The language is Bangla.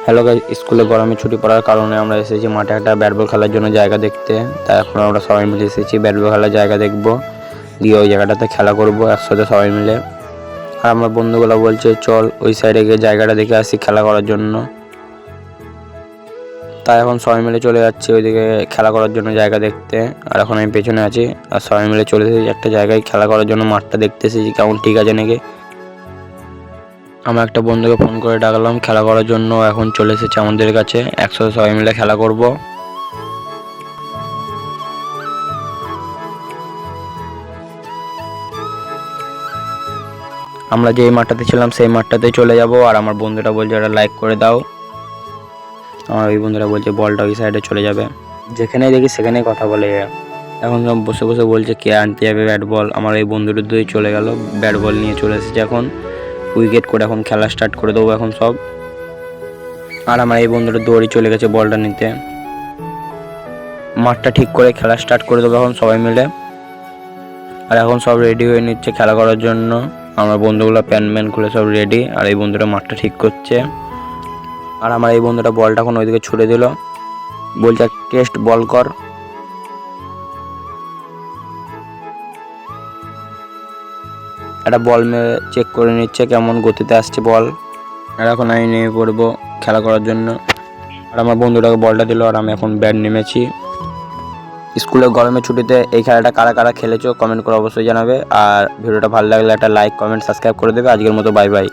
হ্যালো গাইস, স্কুলে গরমে ছুটি পড়ার কারণে আমরা এসেছি মাঠে একটা ব্যাট বল খেলার জন্য জায়গা দেখতে। তাই এখন আমরা সবাই মিলে এসেছি ব্যাট বল খেলার জায়গা দেখব, দিয়ে ওই জায়গাটাতে খেলা করব একসাথে সবাই মিলে। আর আমার বন্ধুগুলো বলছে চল ওই সাইডে গিয়ে জায়গাটা দেখে আসি খেলা করার জন্য। তাই এখন সবাই মিলে চলে যাচ্ছি ওইদিকে খেলা করার জন্য জায়গা দেখতে। আর এখন আমি পেছনে আছি, আর সবাই মিলে চলে এসেছি একটা জায়গায় খেলা করার জন্য। মাঠটা দেখতে এসেছি কেমন ঠিক আছে নাকি। আমার একটা বন্ধুকে ফোন করে ডাকলাম খেলা করার জন্য, এখন চলে এসেছে আমাদের কাছে, একসাথে সবাই মিলে খেলা করব। আমরা যেই মাঠটাতে ছিলাম সেই মাঠটাতেই চলে যাব। আর আমার বন্ধুটা বলছে ওটা লাইক করে দাও। আমার ওই বন্ধুরা বলছে বলটা ওই সাইডে চলে যাবে, যেখানেই দেখি সেখানেই কথা বলে। এখন সব বসে বসে বলছে কে আনতে যাবে ব্যাট বল। আমার এই বন্ধুটা দুই চলে গেল, ব্যাট বল নিয়ে চলে এসেছে। এখন উইকেট করে এখন খেলা স্টার্ট করে দেবো এখন সব। আর আমার এই বন্ধুটা দৌড়ে চলে গেছে বলটা নিতে। মাঠটা ঠিক করে খেলা স্টার্ট করে দেবো এখন সবাই মিলে। আর এখন সব রেডি হয়ে নিচ্ছে খেলা করার জন্য। আমার বন্ধুগুলো প্যান ম্যান খুলে সব রেডি, আর এই বন্ধুটা মাঠটা ঠিক করছে। আর আমার এই বন্ধুটা বলটা এখন ওইদিকে ছুড়ে দিল, বলছে টেস্ট বল কর। একটা বল মেরে চেক করে নিচ্ছে কেমন গতিতে আসছে বল। আর এখন আমি নেমে পড়বো খেলা করার জন্য। আর আমার বন্ধুটাকে বলটা দিল, আর আমি এখন ব্যাট নেমেছি। স্কুলে গরমের ছুটিতে এই খেলাটা কারা কারা খেলেছো কমেন্ট করে অবশ্যই জানাবে। আর ভিডিওটা ভালো লাগলে একটা লাইক কমেন্ট সাবস্ক্রাইব করে দেবে। আজকের মতো বাই বাই।